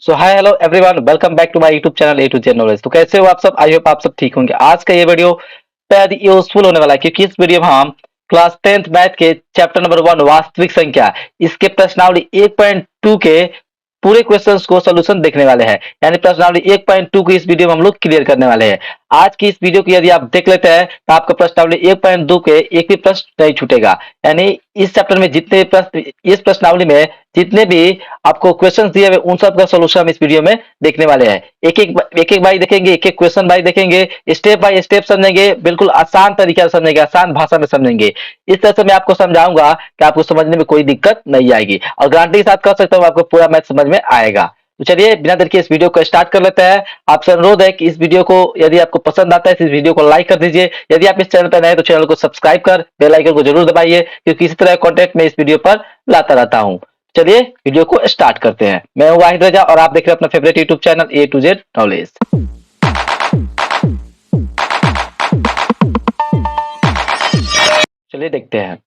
So hi hello everyone, welcome back to my YouTube channel A to Z Knowledge. तो कैसे हो आप सब? आई होप आप सब ठीक होंगे। आज का ये वीडियो बेहद यूजफुल होने वाला है क्योंकि इस वीडियो में हम क्लास 10th मैथ के चैप्टर नंबर 1 वास्तविक संख्या इसके प्रश्नावली 1.2 के पूरे क्वेश्चंस को सोल्यूशन देखने वाले हैं। यानी प्रश्नावली 1.2 को इस वीडियो में हम लोग क्लियर करने वाले हैं। आज की इस वीडियो को यदि आप देख लेते हैं तो आपका प्रश्नावली 1.2 के एक भी प्रश्न नहीं छूटेगा। यानी इस चैप्टर में जितने प्रश्न, इस प्रश्नावली में जितने भी आपको क्वेश्चन दिए हुए उन सब का सोल्यूशन हम इस वीडियो में देखने वाले हैं। एक एक बाई देखेंगे, एक एक क्वेश्चन बाई देखेंगे, स्टेप बाय स्टेप समझेंगे, बिल्कुल आसान तरीके से समझेंगे, आसान भाषा में समझेंगे। इस तरह से मैं आपको समझाऊंगा कि आपको समझने में कोई दिक्कत नहीं आएगी और गारंटी के साथ कह सकता हूँ आपको पूरा मैथ समझ में आएगा। तो चलिए बिना देर के इस वीडियो को स्टार्ट कर लेते हैं। आपसे अनुरोध है कि इस वीडियो को यदि आपको पसंद आता है तो इस वीडियो को लाइक कर दीजिए। यदि आप इस चैनल पर नए हैं तो चैनल को सब्सक्राइब कर बेल आइकन को जरूर दबाइए क्योंकि इसी तरह कंटेंट मैं इस वीडियो पर लाता रहता हूँ। चलिए वीडियो को स्टार्ट करते हैं। मैं हूं वाहिद रजा और आप देख रहे हैं अपना favourite YouTube channel A to Z Knowledge. चलिए देखते हैं।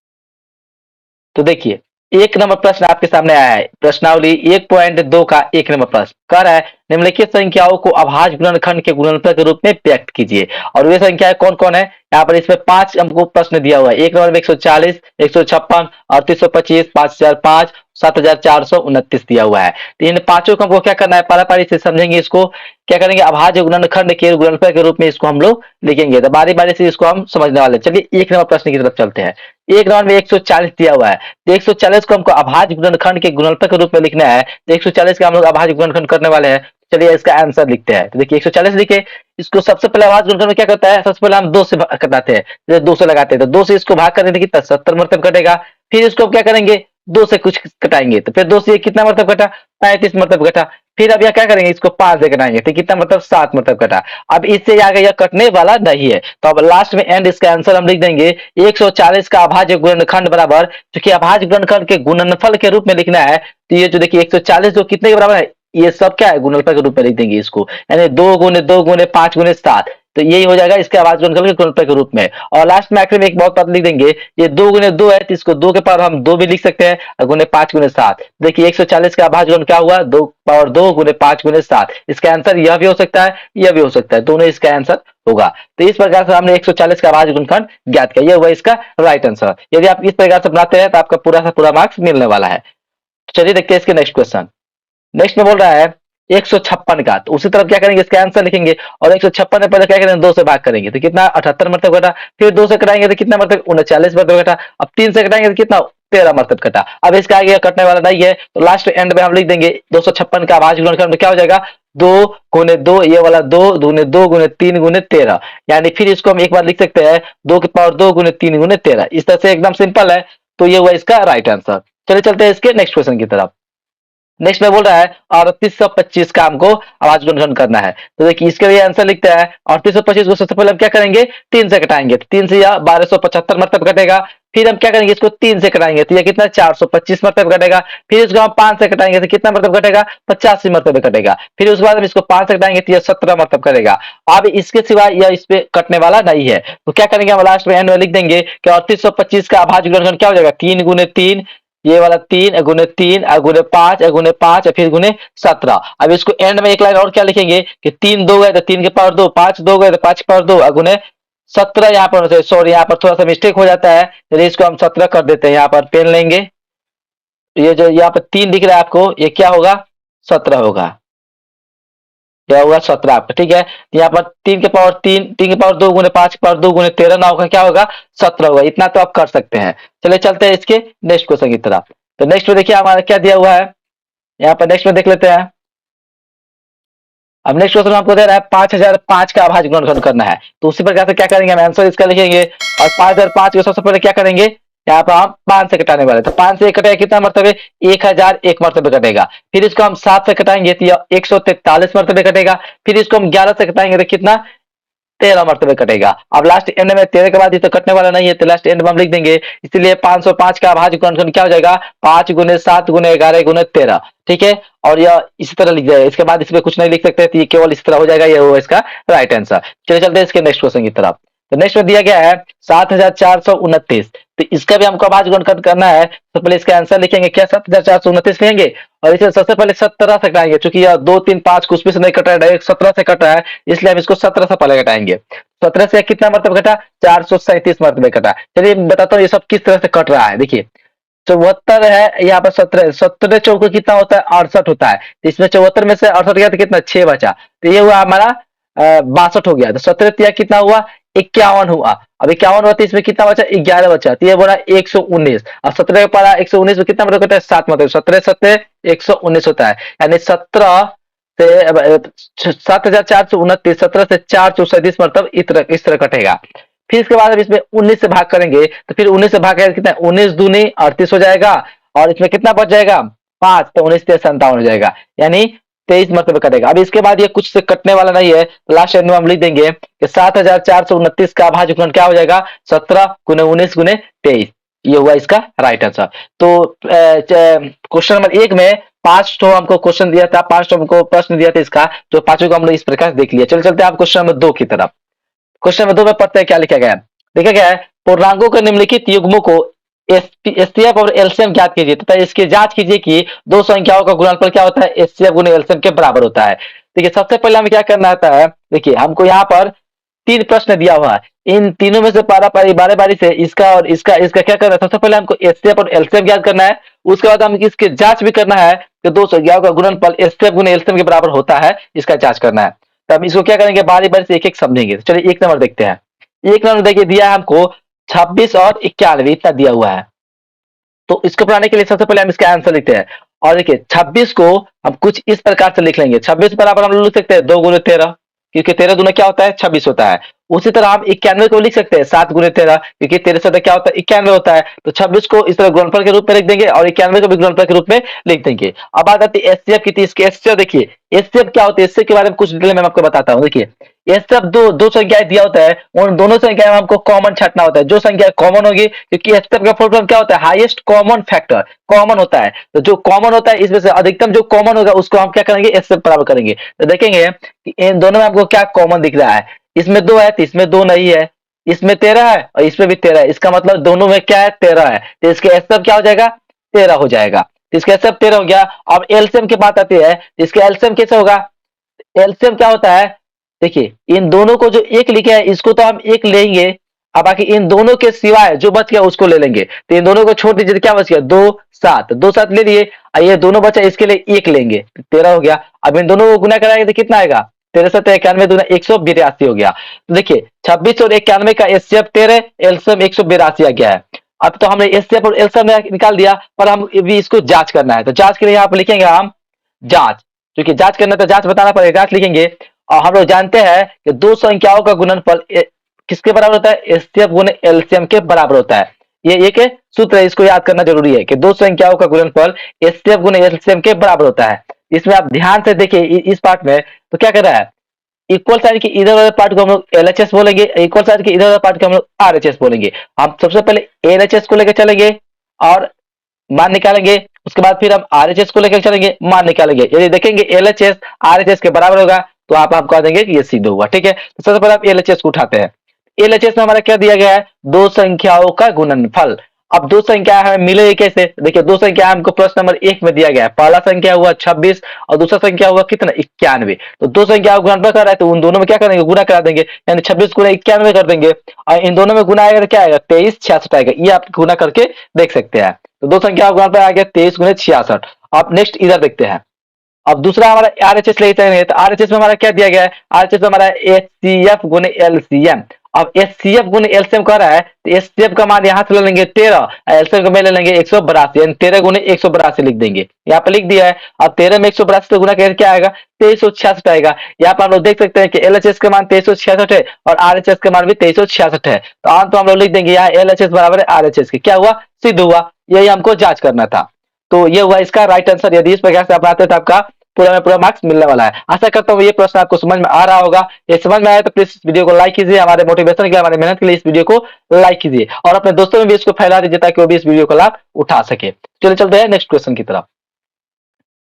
तो देखिए, एक नंबर प्रश्न आपके सामने आया है। प्रश्नावली 1.2 का एक नंबर प्रश्न कह रहा है निम्नलिखित संख्याओं को अभाज्य गुणनखंड के गुणनफल के रूप में व्यक्त कीजिए। और वे संख्याएं कौन कौन है? यहाँ पर इसमें 5 हमको प्रश्न दिया हुआ है। एक नंबर में 140, 156, 3825, 5005, 7429 दिया हुआ है। तो इन पांचों को हमको क्या करना है, पारी से समझेंगे। इसको क्या करेंगे, अभाज्य गुणनखंड के गुणनफल के रूप में इसको हम लोग लिखेंगे। तो बारी बारी से इसको हम समझने वाले। चलिए एक नंबर प्रश्न की तरफ चलते हैं। एक नंबर में 140 दिया हुआ है। तो 140 को हमको अभाज्य गुणनखंड के गुणनफल के रूप में लिखना है। तो 140 का हम लोग अभाज्य गुणनखंड करने वाले हैं। चलिए इसका आंसर लिखते हैं। तो देखिए 140 लिखे, इसको सबसे पहले अभाज्य गुणनखंड में क्या करता है, सबसे पहले हम 2 से कटाते हैं। जैसे 2 से लगाते हैं तो 2 से इसको भाग करने कितना 70 मरतब कटेगा। फिर इसको क्या करेंगे, 2 से कुछ कटाएंगे तो फिर 2 से कितना मरतब कटा, 35 मरतब कटा। फिर अब यह क्या करेंगे, इसको 5 से कटाएंगे तो कितना मतलब 7 मरतब कटा। अब इससे आगे यह कटने वाला नहीं है तो अब लास्ट में एंड इसका आंसर हम लिख देंगे 140 का अभाज्य गुणनखंड बराबर, क्योंकि अभाज्य गुणनखंड के गुणनफल के रूप में लिखना है। तो ये जो देखिए 140 जो कितने के बराबर है, ये सब क्या है गुणनफल के रूप में लिख देंगे इसको। यानी 2 गुने 2 गुने 5 गुने 7, तो यही हो जाएगा इसके अभाज्य गुणनफल के गुणनफल के रूप में। और लास्ट में आखिर में एक बहुत बात लिख देंगे, ये 2 गुने 2 है तो इसको 2 के पावर हम 2 भी लिख सकते हैं और गुने 5 गुने 7। देखिए 140 का अभाज्य गुणन क्या हुआ, 2 पावर 2 गुने 5 गुने 7। इसका आंसर यह भी हो सकता है, यह भी हो सकता है, दोनों इसका आंसर होगा। तो इस प्रकार से हमने 140 का अभाज्य गुणनखंड ज्ञात किया, यह हुआ इसका राइट आंसर। यदि आप इस प्रकार से बनाते हैं तो आपका पूरा का पूरा मार्क्स मिलने वाला है। चलिए देखते हैं इसके नेक्स्ट क्वेश्चन। नेक्स्ट में बोल रहा है 156 का, तो उसी तरफ क्या करेंगे, इसका आंसर लिखेंगे और 156 में पहले क्या करेंगे, 2 से भाग करेंगे तो कितना 78 मरतब घटा। फिर 2 से कटाएंगे तो कितना मरतब 39 मरतब घटा। अब 3 से कटाएंगे तो कितना 13 मरतब घटा। अब इसका आगे कटने वाला नहीं है तो लास्ट एंड में हम लिख देंगे 256 का अभाज्य गुणनखंड में क्या हो जाएगा, 2 गुने 2, ये वाला 2 गुने 2 गुने 3 गुने 13। यानी फिर इसको हम एक बार लिख सकते हैं 2 की पावर 2 गुने 3 गुने 13। इस तरह से एकदम सिंपल है। तो ये हुआ इसका राइट आंसर। चलिए चलते हैं इसके नेक्स्ट क्वेश्चन की तरफ। नेक्स्ट में बोल रहा है 3825 का हमको अभाज्य गुणनखंड करना है। तो देखिए इसके लिए आंसर लिखते हैं 3825 को सबसे पहले हम क्या करेंगे, 3 से कटाएंगे तो 3 से यह 1275 मरतब घटेगा। फिर हम क्या करेंगे, इसको 3 से कटाएंगे तो यह कितना 425 मरतब घटेगा। फिर इसको हम 5 से कटाएंगे तो कितना मरतब घटेगा, 85 मरतब घटेगा। फिर उसके बाद हम इसको 5 से कटाएंगे तो यह 17 मरतब घटेगा। अब इसके सिवाय यह इस पे कटने वाला नहीं है तो क्या करेंगे, हम लास्ट में एंड में लिख देंगे कि 3825 का अभाज्य गुणनखंड क्या हो जाएगा, 3 गुने 3, ये वाला 3 गुने 3 गुने 5 गुने 5 फिर गुने 17। अब इसको एंड में एक लाइन और क्या लिखेंगे कि 3 2 गए तो 3 के पावर 2, 5 2 गए तो 5 के पावर 2 गुने 17। यहाँ पर सॉरी, यहाँ पर थोड़ा सा मिस्टेक हो जाता है, तो इसको हम 17 कर देते हैं। यहाँ पर पेन लेंगे, ये जो यहाँ पर 3 दिख रहा है आपको, ये क्या होगा, 17 होगा। क्या होगा 17 आपका, ठीक है। यहाँ पर 3 के पावर 3, 3 के पावर 2 गुने 5 के पावर 2 गुने 13 ना होगा, क्या होगा 17 होगा। इतना तो आप कर सकते हैं। चलिए चलते हैं इसके नेक्स्ट क्वेश्चन की तरफ। तो नेक्स्ट में देखिए हमारा क्या दिया हुआ है, यहाँ पर नेक्स्ट में देख लेते हैं। अब नेक्स्ट क्वेश्चन आपको दे रहा है 5005 का अभाज्य गुणनखंड करना है। तो उसी प्रकार से क्या करेंगे, हम आंसर इसका लिखेंगे और 5005 को सबसे पहले क्या करेंगे, यहाँ पर हम 5 से कटाने वाले तो 5 से कटेगा कितना मरतबे, 1001 मरतबे कटेगा। फिर इसको हम 7 से कटाएंगे तो 143 मरतबे कटेगा। फिर इसको हम 11 से कटाएंगे तो कितना 13 मरतबे कटेगा। अब लास्ट एंड में 13 के बाद ये तो कटने वाला नहीं है तो लास्ट एंड में हम लिख देंगे, इसलिए 505 का अभाज्य गुणनखंड क्या हो जाएगा, 5 गुने 7 गुने 11 गुने 13, ठीक है। और यह इसी तरह लिख जाएगा, इसके बाद इसमें कुछ नहीं लिख सकते तो ये केवल इस तरह हो जाएगा। ये वो इसका राइट आंसर। चलिए चलते हैं इसके नेक्स्ट क्वेश्चन की तरफ। तो नेक्स्ट में दिया गया है 7429, तो इसका भी हमको अभाज्य गुणनखंड करना है। तो पहले इसका आंसर लिखेंगे क्या, 7429 लिखेंगे और इसे सबसे पहले 17 से घटाएंगे, क्योंकि यह 2 3 5 कुछ भी से नहीं कट रहा है, डायरेक्ट 17 से कट रहा है, इसलिए हम इसको 17 से पहले घटाएंगे। 17 से कितना मरतबा घटा, 437 मरतबे घटा। चलिए बताता हूँ ये सब किस तरह से कट रहा है। देखिए 74 है, यहाँ पर 17, 17 चौको कितना होता है, 68 होता है। तो इसमें 74 में से 68 गया तो कितना, 6 बचा, तो ये हुआ हमारा 62 हो गया। तो 17 तिया कितना हुआ, 51 हुआ। अब 51 हुआ तो इसमें कितना बचा, 11 बचा, तो ये बोला 119। अब 17 का पारा 119 में कितना मतलब होता है, 7 मतलब 17 7 119 होता है। यानी 17 से 7429, 17 से 437 मतलब इस तरह कटेगा। फिर इसके बाद अब इसमें 19 से भाग करेंगे, तो फिर 19 से भाग करेंगे कितना, 19 दूनी 38 हो जाएगा, और इसमें कितना बच जाएगा, 5, तो 19 से 57 हो जाएगा, यानी 23 मतलब कटेगा। अब इसके बाद ये कुछ से कटने वाला नहीं है, लास्ट एंड में हम लिख देंगे कि 7429 का अभाज्य गुणन क्या हो जाएगा, 17 गुने 19 गुने 23। ये हुआ इसका राइट आंसर। तो क्वेश्चन नंबर 1 में 5 तो हमको क्वेश्चन दिया था, 5 तो हमको प्रश्न दिया था इसका, तो 5 को हम लोग इस प्रकार से देख लिया। चल चलते हैं आप क्वेश्चन नंबर 2 की तरफ। क्वेश्चन नंबर 2 में पढ़ते हैं क्या लिखा गया है। लिखा गया है पूर्णांकों के निम्नलिखित युग्मों को एचसीएफ और एलसीएम ज्ञात कीजिए तथा इसकी जांच कीजिए कि दो संख्याओं का गुणनफल क्या होता है, एचसीएफ गुने एलसीएम के बराबर होता है। देखिए सबसे पहले हमें क्या करना होता है, देखिए हमको यहाँ पर 3 प्रश्न दिया हुआ है, इन तीनों में से बारी बारी से इसका और इसका इसका क्या करना है, सबसे पहले हमको एचसीएफ और एलसीएम ज्ञात करना है। उसके बाद हम इसकी जांच भी करना है कि दो संख्याओं का गुणनफल एचसीएफ गुने एलसीएम के बराबर होता है, इसका जांच करना है। तो हम इसको क्या करेंगे, बारी बारी से एक एक समझेंगे। तो चलिए 1 नंबर देखते हैं। 1 नंबर देखिए दिया है हमको 26 और 91 इतना दिया हुआ है। तो इसको बनाने के लिए सबसे पहले हम इसका आंसर लिखते हैं। और देखिए 26 को हम कुछ इस प्रकार से लिख लेंगे, 26 बराबर हम लोग लिख सकते हैं 2 गुने 13, क्योंकि 13 दूना क्या होता है, 26 होता है। उसी तरह हम 91 को लिख सकते हैं 7 गुने 13, क्योंकि 13 से क्या होता है, 91 होता है। तो 26 को इस तरह गुणनफल के रूप में लिख देंगे और 91 को भी गुणनफल के रूप में लिख देंगे। अब बात आती है एचसीएफ की, इसके एचसीएफ देखिए, एचसीएफ क्या होती है, इससे के बारे में कुछ डिटेल में आपको बताता हूँ। देखिए एचसीएफ दो संख्याएं दिया होता है, उन दोनों संख्याएं में हमको कॉमन छांटना होता है। जो संख्या कॉमन होगी, क्योंकि एचसीएफ का फुल फॉर्म क्या होता है, हाईएस्ट कॉमन फैक्टर, कॉमन होता है। तो जो कॉमन होता है इसमें से अधिकतम जो कॉमन होगा उसको हम क्या करेंगे, एचसीएफ बराबर करेंगे। तो देखेंगे कि इन दोनों में हमको क्या कॉमन दिख रहा है, इसमें 2 है तो इसमें 2 नहीं है, इसमें 13 है और इसमें भी 13 है, इसका मतलब दोनों में क्या है, 13 है। तो इसके एचसीएफ क्या हो जाएगा, 13 हो जाएगा। तो इसका एचसीएफ 13 हो गया। अब एलसीएम की बात आती है, इसका एलसीएम कैसे होगा, एलसीएम क्या होता है, देखिए इन दोनों को जो एक लिखे है इसको तो हम एक लेंगे, अब बाकी इन दोनों के सिवाय जो बच गया उसको ले लेंगे। तो इन दोनों को छोड़ दीजिए, तो क्या बच गया, 2 7, 2 7 ले लिए, और ये दोनों बचा इसके लिए एक लेंगे, 13 हो गया। अब इन दोनों को गुना कराएंगे तो कितना आएगा, 13 7 91 दूना 182 हो गया। तो देखिए 26 और 91 का एचसीएफ 13, एलसीएम 182 आ गया है। अब तो हमने एचसीएफ और एलसीएम निकाल दिया, पर हम भी इसको जांच करना है। तो जांच के लिए यहाँ पर लिखेंगे हम जांच, क्योंकि जांच करना तो जांच बताना पड़ेगा, जांच लिखेंगे। और हम लोग जानते हैं कि दो संख्याओं का गुणनफल किसके बराबर होता है, एचसीएफ गुने एलसीएम के बराबर होता है। ये एक सूत्र है, इसको याद करना जरूरी है कि दो संख्याओं का गुणनफल एचसीएफ गुने एलसीएम के बराबर होता है। इसमें आप ध्यान से देखिए इस पार्ट में तो क्या कर रहा है, इक्वल साइड के इधर वाले पार्ट को हम लोग एलएचएस बोलेंगे, इक्वल साइड के इधर वाले पार्ट को हम लोग आरएचएस बोलेंगे। हम सबसे पहले एलएचएस को लेकर चलेंगे और मान निकालेंगे, उसके बाद फिर हम आरएचएस को लेकर चलेंगे, मान निकालेंगे। यदि देखेंगे एलएचएस आरएचएस के बराबर होगा तो आप कह देंगे कि ये सिद्ध हुआ। ठीक है, तो सबसे पहले आप एलएचएस को उठाते हैं। एलएचएस में हमारा क्या दिया गया है, दो संख्याओं का गुणनफल। अब दो संख्या हमें मिलेगी कैसे, देखिए दो संख्या हमको प्रश्न नंबर 1 में दिया गया है। पहला संख्या हुआ 26 और दूसरा संख्या हुआ कितना, 91। तो दो संख्या गुणनफल कर रहा है तो उन दोनों में क्या करेंगे, गुना करा देंगे, यानी 26 गुना 91 कर देंगे, और इन दोनों में गुना आएगा तो क्या आएगा, 23 66 आएगा। ये आप गुना करके देख सकते हैं। तो दो संख्या गुणनफल आ गया 23 गुने 66। अब नेक्स्ट इधर देखते हैं। अब दूसरा हमारा आरएचएस लेते हैं, तो आरएचएस में हमारा क्या दिया गया है, आरएचएस में हमारा एचसीएफ गुने एलसीएम। अब एचसीएफ गुने एलसीएम कर रहा है तो एचसीएफ का मान यहां से ले लेंगे 13, एलसीएम का में ले लेंगे 182, यानी 13 गुने 182 लिख देंगे, यहाँ पे लिख दिया है। अब 13 में 182 से गुना करके क्या आएगा, 2366 आएगा। यहाँ पर हम लोग देख सकते हैं कि एलएचएस का मान 2366 है और आरएचएस का मान भी 2366 है। तो अंत तो हम लोग लिख देंगे यहाँ एलएचएस बराबर है आरएचएस के। क्या हुआ, सिद्ध हुआ। यही हमको जांच करना था। तो ये हुआ इसका राइट आंसर। यदि इस प्रकार से आप बनाते तो आपका पूरा में पूरा मार्क्स मिलने वाला है। आशा करता हूँ ये प्रश्न आपको समझ में आ रहा होगा। ये समझ में आया तो प्लीज इस वीडियो को लाइक कीजिए, हमारे मोटिवेशन के लिए, हमारे मेहनत के लिए इस वीडियो को लाइक कीजिए और अपने दोस्तों में भी इसको फैला दीजिए ताकि वो भी इस वीडियो का लाभ उठा सके। चलिए चलते हैं नेक्स्ट क्वेश्चन की तरफ।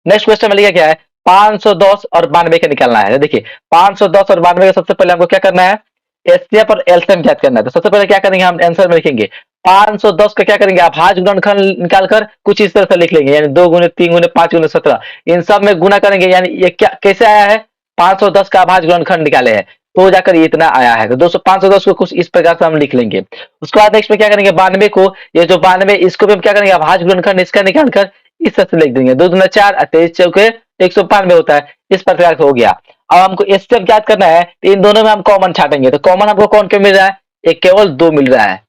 नेक्स्ट क्वेश्चन में लिखा क्या है, 510 और 92 का निकालना है। देखिए 510 और 92 का सबसे पहले हमको क्या करना है, एचसीएफ और एलसीएम ज्ञात करना है। तो सबसे पहले क्या करेंगे, हम आंसर में लिखेंगे 510 का क्या करेंगे, अभाज्य गुणनखंड निकालकर कुछ इस तरह से लिख लेंगे, यानी 2 गुने 3 गुने 5 गुने 17, इन सब में गुना करेंगे, यानी ये क्या कैसे आया है, 510 का अभाज्य गुणनखंड निकाले हैं तो जाकर ये इतना आया है। तो दोस्तों 510 को कुछ इस प्रकार से हम लिख लेंगे। उसके बाद नेक्स्ट में क्या करेंगे, 92 को, ये जो 92 इसको भी हम क्या करेंगे, अभाज्य गुणनखंड इसका निकालकर इस तरह से लिख देंगे, 2 दूना 4 और 23 चौके 192 होता है, इस प्रकार से हो गया। अब हमको एचसीएफ ज्ञात करना है, तो इन दोनों में हम कॉमन छाटेंगे, तो कॉमन हमको कौन क्यों मिल रहा है, एक केवल 2 मिल रहा है।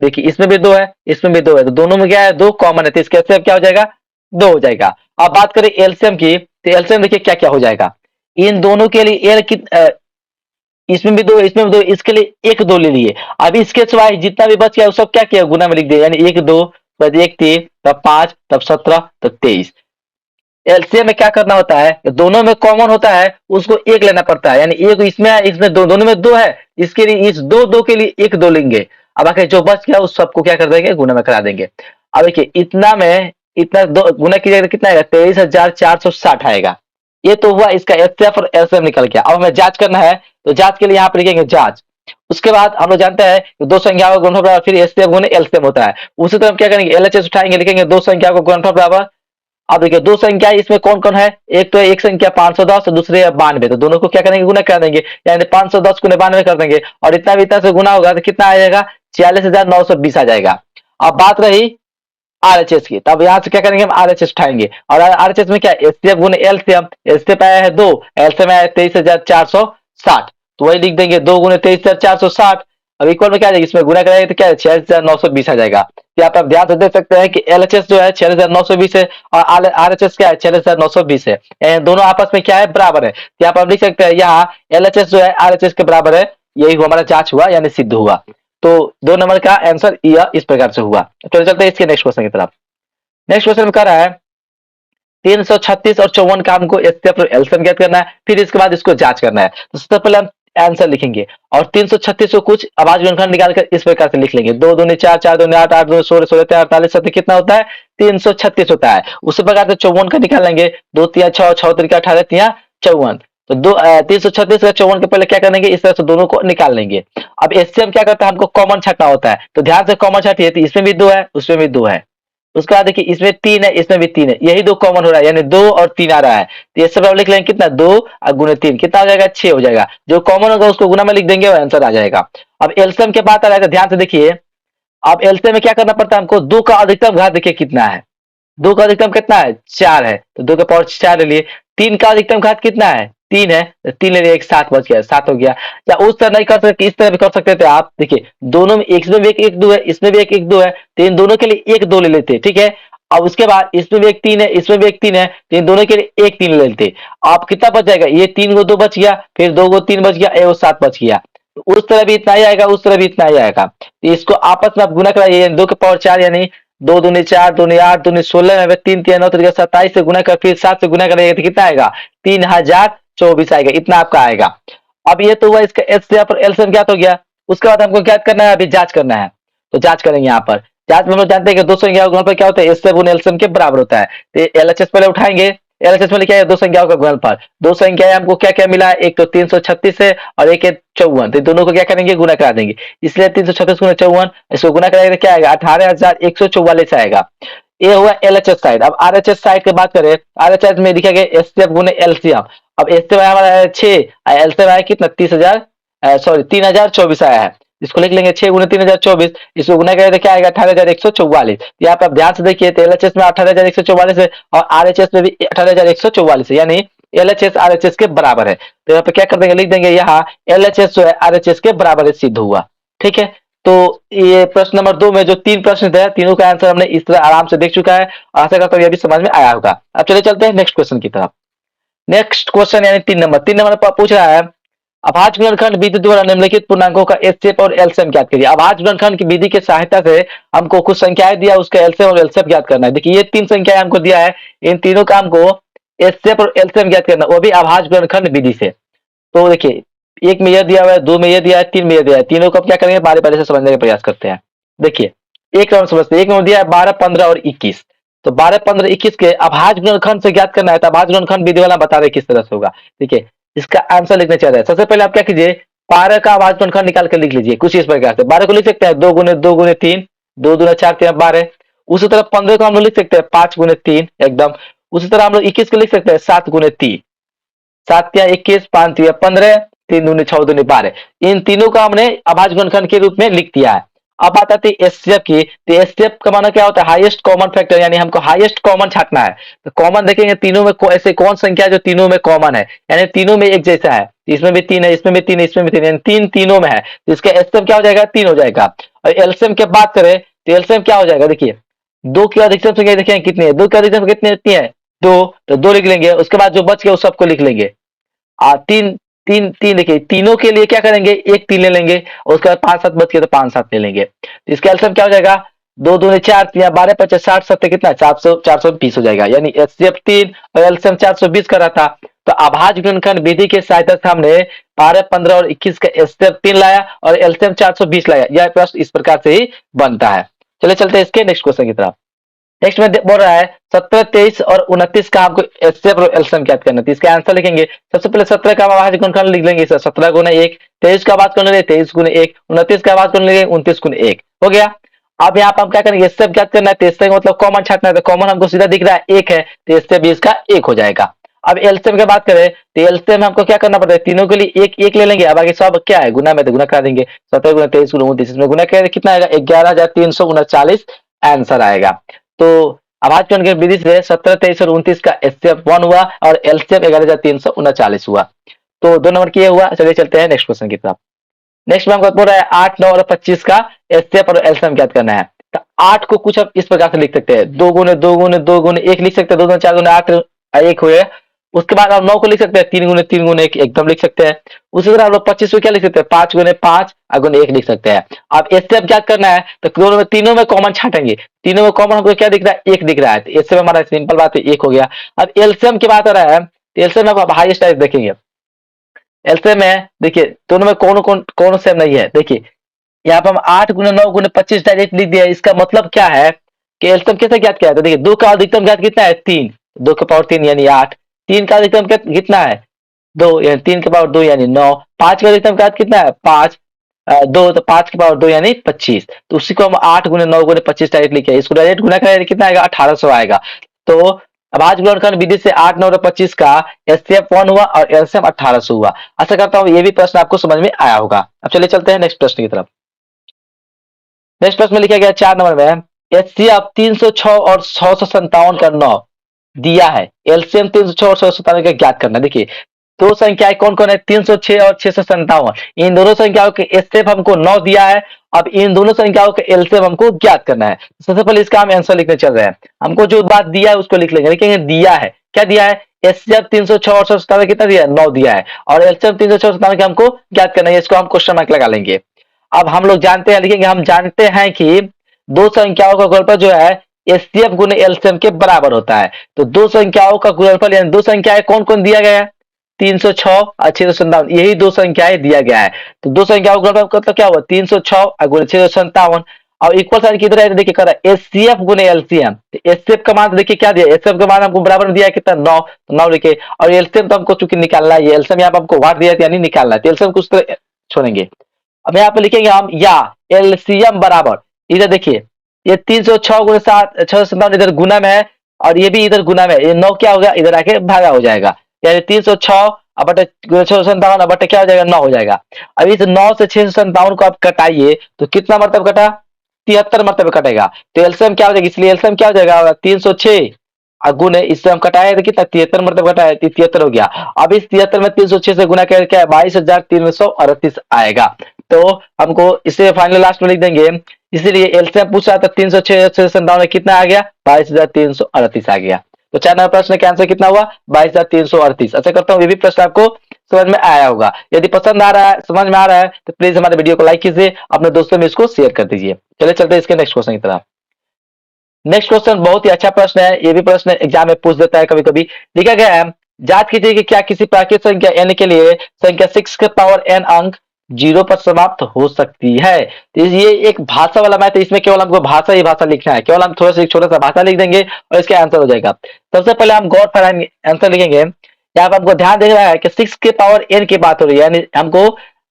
देखिए इसमें भी 2 है, इसमें भी 2 है, तो दोनों में क्या है, 2 कॉमन है, तो इसका एचसीएफ क्या हो जाएगा, 2 हो जाएगा। अब बात करें एलसीएम की, तो एलसीएम देखिए क्या क्या हो जाएगा, इन दोनों के लिए एल की इसमें भी 2, इसमें भी 2, इसके लिए एक 2 ले लिए। अब इसके सिवाय जितना भी बच गया वो सब क्या किया, गुना में लिख दिया, यानी 1 2 बाद 1 3 तब 5 तब 17 तब 23। एलसीएम में क्या करना होता है, दोनों में कॉमन होता है उसको एक लेना पड़ता है, यानी एक इसमें है, इसमें दो, दोनों में 2 है, इसके लिए इस 2 2 के लिए 1 2 लेंगे। अब आखिर जो बच गया उस सबको क्या कर देंगे, गुना में करा देंगे। अब देखिए इतना में इतना 2 गुना कीजिएगा तो कितना आएगा, 23,460 आएगा। ये तो हुआ इसका एचसीएफ और एलसीएम निकल गया। अब हमें जांच करना है, तो जांच के लिए यहाँ पे लिखेंगे जांच। उसके बाद हम लोग जानते हैं कि दो संख्याओं का गुणनफल बराबर फिर एचसीएफ गुने एलसीएम होता है। उसी तरह हम क्या करेंगे, एलएचएस उठाएंगे, लिखेंगे दो संख्याओं का गुणनफल बराबर। अब देखिए दो संख्या इसमें कौन कौन है, एक तो एक संख्या 510 और दूसरी है 92, तो दोनों को क्या करेंगे, गुना कर देंगे, यानी 510 गुने 92 कर देंगे, और इतना भी इतना से गुना होगा तो कितना आ जाएगा, 46,920 आ जाएगा। अब बात रही आरएचएस की, तब यहाँ से क्या करेंगे, हम आरएचएस उठाएंगे, और आरएचएस में क्या, एचसीएफ गुने एलसीएम, एचसीएफ आया है 2, एलसीएम आया है 23,460, तो वही लिख देंगे 2 गुने 23,460। अब इक्वल में क्या आ जाएगा, इसमें गुना करेंगे तो क्या है, 46,920 आ जाएगा। यहाँ पे आप ध्यान से देख सकते हैं कि एलएचएस जो है 46,920 है, और आरएचएस क्या है 46,920 है, दोनों आपस में क्या है, बराबर है। तो यहाँ पर आप लिख सकते हैं, यहाँ एलएचएस जो है आरएचएस के बराबर है, यही हमारा जांच हुआ यानी सिद्ध हुआ। तो 2 नंबर का आंसर यह इस प्रकार से हुआ। चलो चलते हैं इसके नेक्स्ट क्वेश्चन की तरफ। नेक्स्ट क्वेश्चन में कह रहा है 336 और 54 का हमको एचसीएफ और एलसीएम ज्ञात करना है, फिर इसके बाद इसको जांच करना है। तो सबसे पहले हम आंसर लिखेंगे, और 336 को कुछ अभाज्य गुणनखंड निकालकर इस प्रकार से लिख लेंगे, 2 दूनी 4 4 दूनी 8 8 दूनी 16 16 3 48 7 कितना होता है, 336 होता है। उसी प्रकार से 54 का निकाल लेंगे, 2 3 6 6 3 18 3 54, तो 336 का 54 के पहले क्या करेंगे, इस तरह से दोनों को निकाल लेंगे। अब एचसीएम क्या करता है, हमको कॉमन छाटना होता है, तो ध्यान से कॉमन छाटिए, तो इसमें भी 2 है उसमें भी 2 है। उसके बाद देखिए इसमें 3 है इसमें भी 3 है, यही 2 कॉमन हो रहा है, यानी 2 और 3 आ रहा है, तो ये सब आप लिख लेंगे कितना, 2 और गुने 3 कितना हो जाएगा, 6 हो जाएगा। जो कॉमन होगा उसको गुना में लिख देंगे और आंसर आ जाएगा। अब एलसीएम के बात आ रहा है, तो ध्यान से देखिए, अब एलसीएम में क्या करना पड़ता है हमको, 2 का अधिकतम घात देखिए कितना है, 2 का अधिकतम कितना है, 4 है, तो 2 के पावर 4 ले लिए। 3 का अधिकतम घात कितना है, 3 है, तो 3 ले लिए, एक 7 बच गया, 7 हो गया। या उस तरह नहीं कर सकते, इस तरह भी कर सकते थे आप, देखिए दोनों में, इसमें भी एक 1 2 है, इसमें भी एक 1 2 है, तो इन दोनों के लिए 1 2 ले लेते, ठीक है। अब उसके बाद इसमें भी एक 3 है इसमें भी एक 3 है, तो इन दोनों के लिए 1 3 ले लेते। आप कितना बच जाएगा, ये 3 को 2 बच गया, फिर 2 को 3 बच गया, एक 7 बच गया। तो उस तरह भी इतना ही आएगा, उस तरह भी इतना ही आएगा, तो इसको आपस में आप गुना कराइए, 2 के पावर 4 यानी 2 दूनी 4 दूनी 8 दूनी 16 में 3 3 9 3 27 से गुना कर, फिर 7 से गुना करेंगे तो कितना आएगा, 3024 आएगा, इतना आपका आएगा। अब ये तो हुआ इसका एचसीएफ और एलसीएम ज्ञात हो गया। उसके बाद हमको ज्ञात करना है, अभी जांच करना है, तो जांच करेंगे यहाँ पर। जांच में हम लोग जानते हैं कि दो संख्याओं का गुणनफल क्या होता है, एचसीएफ गुने एलसीएम के बराबर होता है। तो एलएचएस पहले उठाएंगे, एलएचएस में लिखा है दो संख्याओं का गुणनफल, दो संख्याएं हमको क्या क्या मिला है, एक तो 336 है और एक है 54, तो दोनों को क्या करेंगे, गुना करा देंगे, इसलिए 336 गुना 54, इसको गुना कराएंगे तो क्या आएगा, 18,144 आएगा। ये हुआ एलएचएस साइड। अब आरएचएस साइड की बात करें, आरएचएस में लिखा गया एचसीएफ गुने एलसीएम। अब एचसीएफ हमारा है 6, एलसीएम आया कितना, 30,000 सॉरी 3,024 आया है, इसको लिख लेंगे 6 गुने 3,024, इसको गुना करें तो क्या आएगा, 18,144। यहाँ पे आप ध्यान से देखिए, तो एलएचएस में 18,144 है और आरएचएस में भी 18,144 है, यानी एलएचएस आरएचएस के बराबर है। तो यहाँ पे क्या कर देंगे, लिख देंगे यहाँ एलएचएस जो है आरएचएस के बराबर है, सिद्ध हुआ, ठीक है। तो ये प्रश्न नंबर 2 में जो 3 प्रश्न थे, तीनों का आंसर हमने इस तरह आराम से देख चुका है, आशा करता हूँ ये भी समझ में आया होगा। अब चले चलते हैं नेक्स्ट क्वेश्चन की तरफ। नेक्स्ट क्वेश्चन यानी 3 नंबर पर पूछ रहा है, अभाज्य गुणनखंड विधि द्वारा निम्नलिखित पूर्णांकों का एचसीएफ और एलसीएम ज्ञात करिए। अभाज्य गुणनखंड की विधि की सहायता से हमको कुछ संख्याएं दिया, उसका एलसीएम और एलसीएफ ज्ञात करना है। देखिए ये 3 संख्याएं हमको दिया है, इन तीनों का हमको एचसीएफ और एलसीएम ज्ञात करना, वो भी अभाज्य गुणनखंड विधि से। तो देखिए 1 में यह दिया हुआ है, 2 में यह दिया है, 3 में यह दिया है, तीनों को अब क्या करेंगे, बारी बारी से समझने का प्रयास करते हैं। देखिए एक राउंड समझते हैं, एक में दिया है 12 15 और 21, तो 12 15 21 के अभाज्य गुणनखंड से ज्ञात करना है, तो अभाज्य गुणनखंड विधि वाला बता रहे किस तरह से होगा। ठीक है, इसका आंसर लिखना चाह रहे हैं। सबसे पहले आप क्या कीजिए, 12 का अभाज्य गुणनखंड निकाल कर लिख लीजिए कुछ इस प्रकार से। 12 को लिख सकते हैं 2 गुने 3, 2 दूना 4 3 12। उसी तरह 15 को हम लोग लिख सकते हैं 5 गुने 3 एकदम। उसी तरह हम लोग 21 को लिख सकते हैं 7 गुने 3, 7 या 21, 5 या 15, 3 दूनी 6 दूनी 12। इन तीनों का हमने अभाज्य गुणनखंड के रूप में लिख दिया है। अब बात आती है एचसीएफ की। तो एचसीएफ का माना क्या होता है? हाईएस्ट कॉमन फैक्टर, यानी हमको हाईएस्ट कॉमन छांटना है। तो कॉमन देखेंगे तीनों में ऐसे कौन संख्या है जो तीनों में कॉमन है, यानी तीनों में एक जैसा है। इसमें भी 3 है, इसमें भी 3 है, इसमें भी 3 है, तीन तीनों में है। तो इसका एचसीएफ क्या हो जाएगा? 3 हो जाएगा। और एलसीएम की बात करें तो एलसीएम क्या हो जाएगा? देखिए 2 की अधिकतम संख्या देखेंगे कितनी है, 2 की अधिकतम कितनी है? 2। तो 2 लिख लेंगे, उसके बाद जो बच गया उस सबको लिख लेंगे। तीन तीन तीन देखिए तीनों के लिए क्या करेंगे? एक 3 ले लेंगे और उसके बाद 5 7 बच गए तो 5 7 ले लेंगे। तो इसका एलसीएम क्या हो जाएगा? 2 दूनी 4 3 12 50 60 70 कितना? 420 हो जाएगा। यानी एचसीएफ 3 और एलसीएम 420 का रहता। तो अभाज्य गुणनखंड विधि के सहायता से हमने 12 15 और 21 का एचसीएफ 3 लाया और एलसीएम 420 लाया। यह प्रश्न इस प्रकार से ही बनता है। चलिए चलते हैं इसके नेक्स्ट क्वेश्चन की तरफ। नेक्स्ट में बोल रहा है 17 23 और 29 का आपको एचसीएफ और एलसीएम ज्ञात करना है। तो इसका आंसर लिखेंगे सबसे पहले 17 का अभाज्य गुणनखंड लिख लेंगे 17 गुना 1, 23 का बात कर लेंगे 23 गुने 1, 29 का बात कर लेंगे 29 गुने 1 हो गया। अब यहाँ पर हम क्या करेंगे? एचसीएफ ज्ञात करना है। तो एचसीएफ मतलब कॉमन छांटना है। तो कॉमन हमको सीधा दिख रहा है 1 है, तो एचसीएफ 20 का 1 हो जाएगा। अब एलसीएम की बात करें तो एलसीएम में हमको क्या करना पड़ता है? तीनों के लिए एक एक ले लेंगे। अब आगे सब क्या है? गुना में, तो गुना करा देंगे। 17 गुना 23 गुना 29 में गुना करें कितना आएगा? 11,339 आंसर आएगा। तो अभाज्य गुणनखंड विधि से 17 23 और 29 का एचसीएफ 1 हुआ और एलसीएम 11,339 हुआ। तो 2 नंबर की ये हुआ। चलिए चलते हैं नेक्स्ट क्वेश्चन की तरफ। नेक्स्ट में हमको बोल रहा है 8 9 और 25 का एचसीएफ और एलसीएम ज्ञात करना है। तो 8 को कुछ अब इस प्रकार से लिख सकते हैं 2 गुने 2 गुने 2 गुने 1 लिख सकते हैं। 2 गुने 4 गुने 8 1 हुए। उसके बाद आप 9 को लिख सकते हैं 3 गुने 1 एकदम लिख सकते हैं। उसी तरह आप लोग 25 को क्या लिख सकते हैं? 5 गुने 5 और गुने 1 लिख सकते हैं। अब एचसीएफ ज्ञात करना है तो दोनों में तीनों में कॉमन छाटेंगे। तीनों में कॉमन हमको क्या दिख रहा है? 1 दिख रहा है। तो एचसीएफ हमारा सिंपल बात है 1 हो गया। अब एलसीएम की बात आ रहा है तो एलसीएम में आप हाईएस्ट देखेंगे। एलसीएम में देखिए दोनों में कौन सेम नहीं है। देखिए यहाँ पर हम 8 गुने 9 गुने 25 डायरेक्ट लिख दिया। इसका मतलब क्या है कि एलसीएम कैसे ज्ञात किया? तो देखिए 2 का अधिकतम घात कितना है? 3, 2 के पावर 3 यानी 8। 3 का अधिकतम कितना है? 2 यानी 3 के पावर 2 यानी 9। 5 का अधिकतम घात कितना है? 5, 2 तो 5 के पावर 2 यानी 25। तो उसी को हम 8 गुने 9 गुने 25 डायरेक्ट लिखे। इसको डायरेक्ट गुना करें कितना आएगा? 1800 आएगा। तो अभाज्य गुणनखंड विधि से 8 9 और 25 का एचसीएफ 1 हुआ और एलसीएम 1800 हुआ। आशा करता हूँ ये भी प्रश्न आपको समझ में आया होगा। अब चलिए चलते हैं नेक्स्ट प्रश्न की तरफ। नेक्स्ट प्रश्न में लिखा गया 4 नंबर में एचसीएफ 306 और 657 का 9 दिया है। एलसीएम 306 और 657 का ज्ञात करना। देखिए दो संख्याएं कौन कौन है? 306 और 657। इन दोनों संख्याओं के एचसीएफ हमको 9 दिया है। अब इन दोनों संख्याओं के एलसीएम हमको ज्ञात करना है। सबसे पहले इसका हम आंसर लिखने चल रहे हैं। हमको जो बात दिया है उसको लिख लेंगे। लिखेंगे दिया है, क्या दिया है? एचसीएफ 306 और 657 कितना दिया है? 9 दिया है और एलसीएम 306 और 657 हमको ज्ञात करना है। इसको हम क्वेश्चन मार्क लगा लेंगे। अब हम लोग जानते हैं, लिखेंगे हम जानते हैं कि दो संख्याओं का गुणनफल जो है एचसीएफ गुने एलसीएम के बराबर होता है। तो दो संख्याओं का गुणनफल यानी दो संख्याएं कौन कौन दिया गया है? 306 और 657, यही दो संख्याएं दिया गया है। तो दो संख्याओं का गुणनफल मतलब क्या हुआ? 306 और गुणे 657। और इक्वल साइन किधर है? देखिए कर एचसीएफ गुने एलसीएम। एचसीएफ का मान देखिए क्या दिया? एचसीएफ का मान हमको बराबर में दिया है कितना? 9। तो 9 लिखे और एलसीएम तो हमको चूंकि निकालना है, एलसीएम यहाँ पर हमको वाट दिया यानी निकालना है। तो एलसीएम कुछ तरह छोड़ेंगे। अब यहाँ पे लिखेंगे हम या एलसीएम बराबर, इधर देखिए ये 306 गुणे 7 657 इधर गुना में है और ये भी इधर गुना में है। ये 9 क्या हो गया? इधर आके भागा हो जाएगा। यानी 306 बटे 657 बटे क्या हो जाएगा? 9 हो जाएगा। अब इस 9 से 657 को आप कटाइए तो कितना मरतब कटा? 73 मरतबे कटेगा। तो एलसीएम क्या हो जाएगा? इसलिए एलसीएम क्या हो जाएगा? 306 गुने इससे हम कटाए तो कितना? 73 मतलब कटाए 73 हो गया। अब इस 73 में 306 से गुना करके 22,338 आएगा। तो हमको इसे फाइनल लास्ट में लिख देंगे। इसीलिए एलसीएम पूछा था 306 से 57 कितना आ गया? 22,338 आ गया। तो 4 नंबर प्रश्न का आंसर कितना हुआ? 22,338। ऐसा करता हूँ ये भी प्रश्न आपको समझ में आया होगा। यदि पसंद आ रहा है, समझ में आ रहा है तो प्लीज हमारे वीडियो को लाइक कीजिए, अपने दोस्तों में इसको शेयर कर दीजिए। चलिए चलते हैं इसके नेक्स्ट क्वेश्चन की तरफ। नेक्स्ट क्वेश्चन बहुत ही अच्छा प्रश्न है। ये भी प्रश्न एग्जाम में पूछ देता है कभी कभी। लिखा गया है जांच कीजिए कि क्या किसी प्राकृतिक संख्या n के लिए संख्या 6 के पावर n अंक 0 पर समाप्त हो सकती है। तो ये एक भाषा वाला मैथ है, इसमें केवल हमको भाषा ही भाषा लिखना है। केवल हम थोड़ा सा एक छोटा सा भाषा लिख देंगे और इसका आंसर हो जाएगा। सबसे पहले हम गौर फराएंगे, आंसर लिखेंगे। यहाँ पर हमको ध्यान देना है कि 6 के पावर n की बात हो रही है, यानी हमको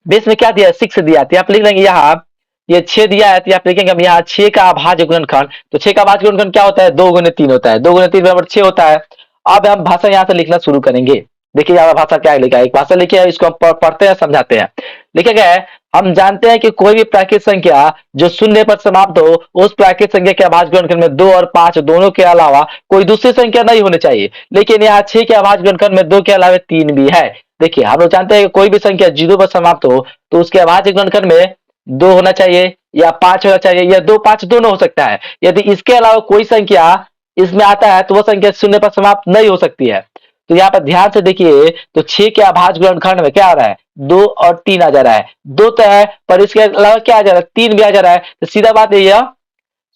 बेस में क्या दिया है, 6 दिया है, तो यहाँ पे लिख लेंगे यहाँ ये 6 दिया है, तो यहाँ पे लिखेंगे हम यहाँ 6 का अभाज्य गुणनखंड। तो 6 का अभाज्य गुणनखंड क्या होता है, 2 गुने 3 होता है, 2 गुने 3 बराबर 6 होता है। अब हम भाषा यहाँ से लिखना शुरू करेंगे। देखिए यहाँ भाषा क्या लिखा है, एक भाषा लिखी है, इसको हम पढ़ते हैं समझाते हैं। लिखा गया है, हम जानते हैं कि कोई भी प्राकृत संख्या जो शून्य पर समाप्त हो, उस प्राकृत संख्या के अभाज्य गुणनखंड में 2 और 5 दोनों के अलावा कोई दूसरी संख्या नहीं होनी चाहिए। लेकिन यहाँ 6 के अभाज्य गुणनखंड में 2 के अलावा 3 भी है। देखिए हम लोग जानते हैं कि कोई भी संख्या 0 पर समाप्त हो तो उसके अभाज्य गुणनखंड में 2 होना चाहिए या 5 होना चाहिए या 2 5 दोनों हो सकता है। यदि इसके अलावा कोई संख्या इसमें आता है तो वह संख्या शून्य पर समाप्त नहीं हो सकती है। तो यहाँ पर ध्यान से देखिए, तो 6 के अभाज्य गुणनखंड में क्या आ रहा है, 2 और 3 आ जा रहा है। 2 तो है पर इसके अलावा क्या आ जा रहा है, 3 भी आ जा रहा है। तो सीधा बात है यह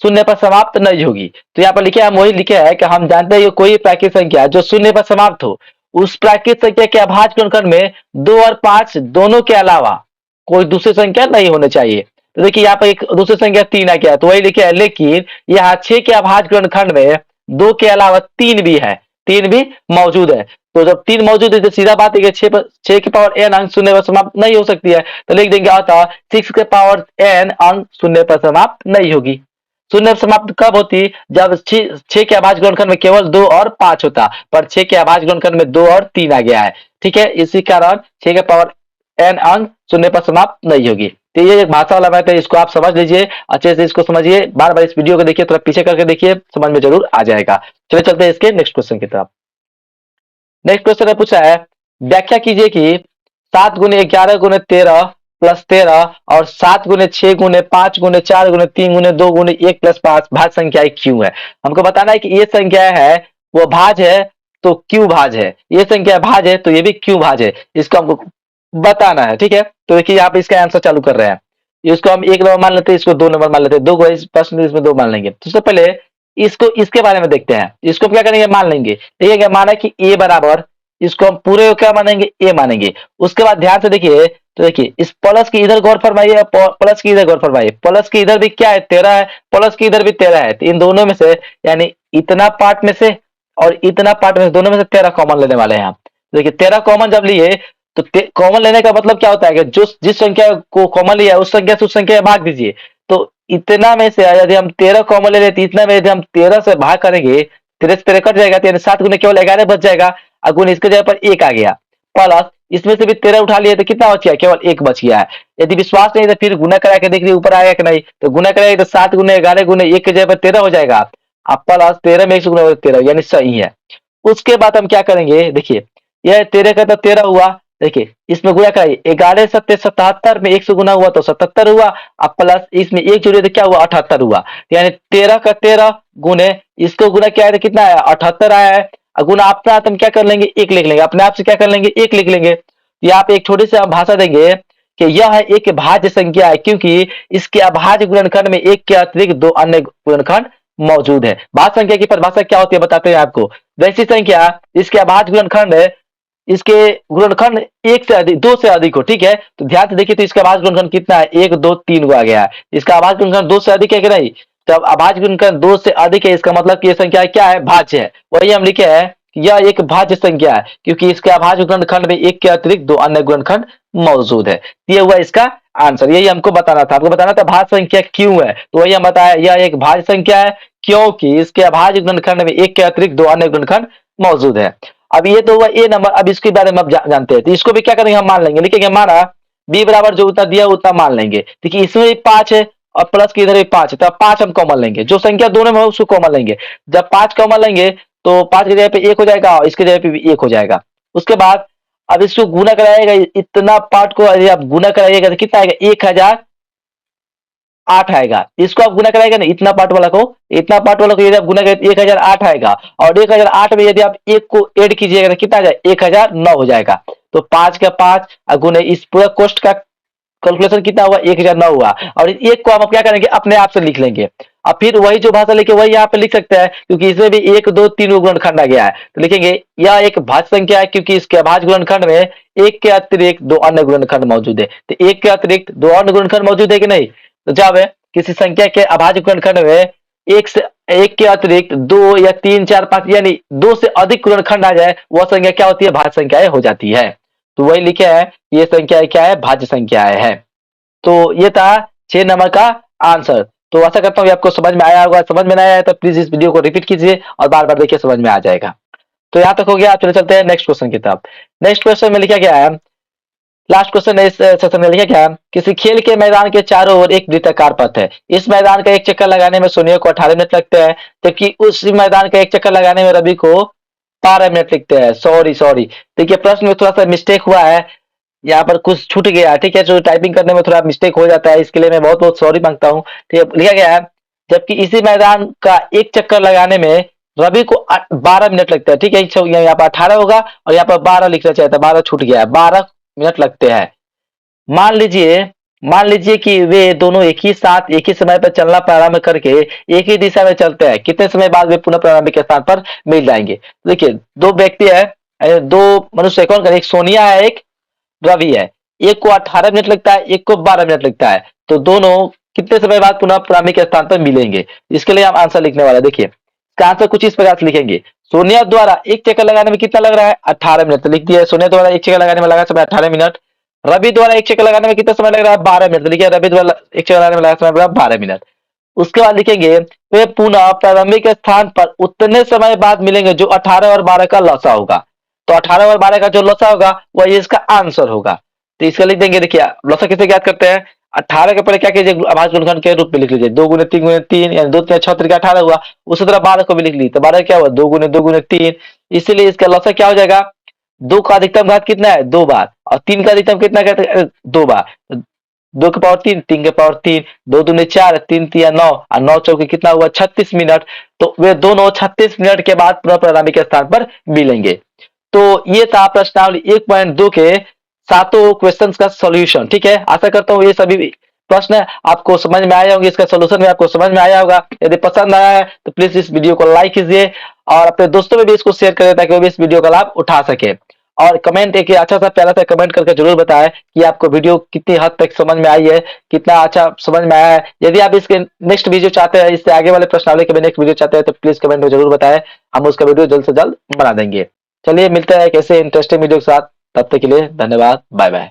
शून्य पर समाप्त नहीं होगी। तो यहाँ पर लिखे हम वही लिखे है कि हम जानते हैं कि कोई प्राकृत संख्या जो शून्य पर समाप्त हो, उस प्राकृत संख्या के अभाज्य गुणनखंड में 2 और 5 दोनों के अलावा कोई दूसरी संख्या नहीं होनी चाहिए। तो देखिए यहाँ पर एक दूसरी संख्या 3 आ गया, तो वही लिखे है, लेकिन यहाँ 6 के अभाज्य गुणनखंड में 2 के अलावा 3 भी है, 3 भी मौजूद है। तो जब 3 मौजूद है तो सीधा बात है कि 6 के पावर n अंक शून्य पर समाप्त नहीं हो सकती है। तो लिख देंगे अतः 6 के पावर n अंक शून्य पर समाप्त नहीं होगी। शून्य समाप्त कब होती, जब 6 के अभाज्य गुणनखंड में केवल 2 और 5 होता, पर 6 के अभाज्य गुणनखंड में 2 और 3 आ गया है। ठीक है, इसी कारण 6 के पावर n अंक शून्य पर समाप्त नहीं होगी। तो ये एक भाषा वाला मैथ है, इसको आप समझ लीजिए, अच्छे से इसको समझिए, बार बार इस वीडियो को देखिए, थोड़ा पीछे करके देखिए, समझ में जरूर आ जाएगा। चलिए चलते हैं इसके नेक्स्ट क्वेश्चन की तरफ। नेक्स्ट क्वेश्चन है, पूछा है, व्याख्या कीजिए कि 7 गुने 11 गुने 13 प्लस 13 और 7 गुने 6 गुने 5 गुने 4 गुने 3 गुने 2 गुने 1 प्लस 5 भाज्य संख्याएं क्यों है। हमको बताना है कि ये संख्या है वो भाज्य है तो क्यों भाज्य है, ये संख्या भाज्य है तो ये भी क्यों भाज्य है, इसको हमको बताना है। ठीक है, तो देखिए यहाँ पे इसका आंसर चालू कर रहे हैं। इसको हम 1 नंबर मान लेते हैं, इसको 2 नंबर मान लेते हैं, 2 को इस प्रश्न में इसमें 2 मान लेंगे। तो सबसे पहले इसको इसके बारे में देखते हैं, इसको क्या करेंगे, मान लेंगे। ठीक है, क्या माना कि a बराबर, इसको हम पूरे को क्या मानेंगे, a मानेंगे। उसके बाद ध्यान से देखिए, तो देखिए इस प्लस की इधर गौर फरमाइए, प्लस की इधर गौर फरमाइए। प्लस की इधर भी क्या है, 13 है, प्लस की इधर भी 13 है। तो इन दोनों में से, यानी इतना पार्ट में से और इतना पार्ट में से, दोनों में से 13 कॉमन लेने वाले हैं हम। देखिए 13 कॉमन जब लिए तो कॉमन लेने का मतलब क्या होता है कि जो जिस संख्या को कॉमन लिया है उस संख्या से उस संख्या में भाग दीजिए। तो इतना में से यदि हम 13 कॉमन ले लेते, इतना में यदि हम 13 से भाग करेंगे, 13 से 13 कट जाएगा, तो यानी 7 गुने केवल 11 बच जाएगा, अगुण इसके जगह पर 1 आ गया। प्लस इसमें से भी 13 उठा लिए तो कितना बच गया, केवल 1 बच गया है। यदि विश्वास नहीं तो फिर गुना करा के देख लीजिए ऊपर आएगा कि नहीं। तो गुना करेंगे तो 7 गुने 11 गुने 1 के जगह पर 13 हो जाएगा। अब प्लस 13 में 1 से गुना 13, यानी सही है। उसके बाद हम क्या करेंगे, देखिए यह 13 का तो 13 हुआ। देखिए इसमें गुणा कराइए, 11 सत्ते 77 में 1 से गुना हुआ तो 77 हुआ। अब प्लस इसमें 1 जोड़िए तो क्या हुआ, 78 हुआ। यानी 13 का 13 गुने इसको गुना क्या है तो कितना आया, 78 आया है। और गुना अपने आप हम क्या कर लेंगे, 1 लिख लेंगे, अपने आप से क्या कर लेंगे, 1 लिख लेंगे। यहाँ पे एक छोटी सी हम भाषा देंगे कि यह एक भाज्य संख्या है क्योंकि इसके अभाज्य गुणनखंड में 1 के अतिरिक्त 2 अन्य गुणनखंड मौजूद है। भाज्य संख्या की परिभाषा क्या होती है बताते हैं आपको। वैसी संख्या इसके अभाज्य गुणनखंड है, इसके गुणनखंड 1 से अधिक 2 से अधिक हो। ठीक है, तो ध्यान से देखिए, तो इसका अभाज्य गुणनखंड कितना है, 1 2 3 आ गया है। इसका अभाज्य गुणनखंड 2 से अधिक है कि नहीं, जब अभाज्य गुणनखंड 2 से अधिक है इसका मतलब कि यह संख्या क्या है, भाज्य है। वही हम लिखे हैं कि यह एक भाज्य संख्या है क्योंकि इसके अभाज्य गुणनखंड में 1 के अतिरिक्त 2 अन्य गुणनखंड मौजूद है। ये हुआ इसका आंसर, यही हमको बताना था। आपको बताना था भाज्य संख्या क्यों है, तो वही हम बताया, यह एक भाज्य संख्या है क्योंकि इसके अभाज्य गुणनखंड में 1 के अतिरिक्त 2 अन्य गुणनखंड मौजूद है। अब ये तो हुआ ए नंबर। अब इसके बारे में अब जानते हैं, तो इसको भी क्या करेंगे, हम मान लेंगे। लिखेंगे हमारा बी बराबर जो उतना दिया उतना मान लेंगे। देखिए इसमें भी 5 है और प्लस की इधर भी 5 है, तो अब 5 हम कॉमन लेंगे, जो संख्या दोनों में हो उसको कॉमन लेंगे। जब 5 कॉमन लेंगे तो 5 की जगह पे 1 हो जाएगा और इसके जगह पे भी 1 हो जाएगा। उसके बाद अब इसको गुना कराइएगा, इतना पार्ट को यदि आप गुना कराइएगा तो कितना आएगा, 1008 आएगा। इसको आप गुना कराएगा ना, इतना पार्ट वाला को, इतना पार्ट वाला को यदि आप गुना करें 1008 आएगा। और 1008 में यदि आप 1 को ऐड कीजिएगा तो कितना आ जाएगा, 1009 हो जाएगा। तो 5 का 5 गुने इस पूरा कोष्ट का कैलकुलेशन कितना हुआ, 1009 हुआ। और इस 1 को हम क्या करेंगे, अपने आप से लिख लेंगे। अब फिर वही जो भाषा लिखे वही यहाँ पे लिख सकते हैं क्योंकि इसमें भी 1 2 3 गुणनखंड आ गया है। तो लिखेंगे यह एक भाज्य संख्या है क्योंकि इसके अभाज्य गुणनखंड में 1 के अतिरिक्त 2 अन्य गुणनखंड मौजूद है। तो 1 के अतिरिक्त 2 अन्य गुणनखंड मौजूद है कि नहीं। तो जब किसी संख्या के अभाज्य गुणनखंड में 1 के अतिरिक्त 2 या 3 4 5 यानी 2 से अधिक गुणनखंड आ जाए, वह संख्या क्या होती है, भाज्य संख्याएं हो जाती है। तो वही लिखे है ये संख्या क्या है, भाज्य संख्याएं है। तो ये था 6 नंबर का आंसर। तो आशा करता हूँ आपको समझ में आया होगा। समझ में नहीं आया तो प्लीज इस वीडियो को रिपीट कीजिए और बार बार देखिए, समझ में आ जाएगा। तो यहाँ तक हो गया। आप चले चलते हैं नेक्स्ट क्वेश्चन की तरफ। नेक्स्ट क्वेश्चन में लिखा गया है, लास्ट क्वेश्चन है इस सेशन में, लिखा क्या, किसी खेल के मैदान के चारों ओर एक वृत्ताकार पथ है। इस मैदान का एक चक्कर लगाने में सोनिया को 18 मिनट लगते हैं, जबकि उस मैदान का एक चक्कर लगाने में रवि को 12 मिनट लगते हैं। सॉरी देखिए, प्रश्न में थोड़ा सा मिस्टेक हुआ है, यहाँ पर कुछ छूट गया। ठीक है, जो टाइपिंग करने में थोड़ा मिस्टेक हो जाता है, इसके लिए मैं बहुत बहुत सॉरी मांगता हूँ। ठीक है, लिखा गया है, जबकि इसी मैदान का एक चक्कर लगाने में रवि को 12 मिनट लगता है। ठीक है, यहाँ पर 18 होगा और यहाँ पर 12 लिखना चाहिए था, 12 छूट गया है, 12 मिनट लगते हैं। मान लीजिए कि वे दोनों एक ही साथ एक ही समय पर चलना प्रारंभ करके एक ही दिशा में चलते हैं, कितने समय बाद वे पुनः प्रारंभिक स्थान पर मिल जाएंगे। देखिए, दो व्यक्ति है, दो मनुष्य, कौन करे, एक सोनिया है, एक रवि है। एक को 18 मिनट लगता है, एक को 12 मिनट लगता है, तो दोनों कितने समय बाद पुनः प्रारंभिक स्थान पर मिलेंगे। इसके लिए हम आंसर लिखने वाले, देखिए इसका आंसर कुछ इस प्रकार से लिखेंगे। सोनिया द्वारा एक चक्कर लगाने में कितना लग रहा है, 18 मिनट, तो लिख दिया सोनिया द्वारा एक चक्कर लगाने में लगा समय 18 मिनट। रवि द्वारा एक चक्कर लगाने में कितना समय लग रहा है, 12 मिनट, तो लिखिए रवि द्वारा एक चक्कर लगाने में लगा समय 12 मिनट। उसके बाद लिखेंगे वे पुनः प्रारंभिक स्थान पर उतने समय बाद मिलेंगे जो 18 और 12 का लसा होगा। तो 18 और 12 का जो लसा होगा वही इसका आंसर होगा। तो इसका लिख देंगे, देखिए लसा किसे ज्ञात करते हैं, 18 के पहले क्या कीजिए, अभाज्य गुणनखंड के रूप में लिख लीजिए, 2 गुने 3 गुने 3, यानी 2 3 6 तरीका 18 हुआ। उसी तरह 12 को भी लिख ली, तो 12 क्या हुआ, 2 गुने 2 गुने 3, इसीलिए इसका लसा क्या हो जाएगा, 2 का अधिकतम घात कितना है, 2 बार, और 3 का अधिकतम कितना है, 2 बार। 2 के पावर 3, 3 के पावर 3, 2 दूनी 4, 3 तिया 9, और 9 चौके कितना हुआ, 36 मिनट। तो वे दोनों 36 मिनट के बाद पुनः प्रारंभिक स्थान पर मिलेंगे। तो ये था प्रश्नावली 1.2 के सातों क्वेश्चंस का सॉल्यूशन। ठीक है, आशा करता हूँ ये सभी प्रश्न आपको समझ में आए होंगे, इसका सॉल्यूशन भी आपको समझ में आया होगा। यदि पसंद आया है तो प्लीज इस वीडियो को लाइक कीजिए और अपने दोस्तों में भी इसको शेयर करें, ताकि वो भी इस वीडियो का लाभ उठा सके। और कमेंट एक अच्छा सा प्यारा सा कमेंट करके जरूर बताएं कि आपको वीडियो कितनी हद तक समझ में आई है, कितना अच्छा समझ में आया है। यदि आप इसके नेक्स्ट वीडियो चाहते हैं, इससे आगे वाले प्रश्नावली के नेक्स्ट वीडियो चाहते हैं, तो प्लीज कमेंट में जरूर बताएं, हम उसका वीडियो जल्द से जल्द बना देंगे। चलिए मिलते हैं एक ऐसे इंटरेस्टिंग वीडियो के साथ, तब तक के लिए धन्यवाद, बाय बाय।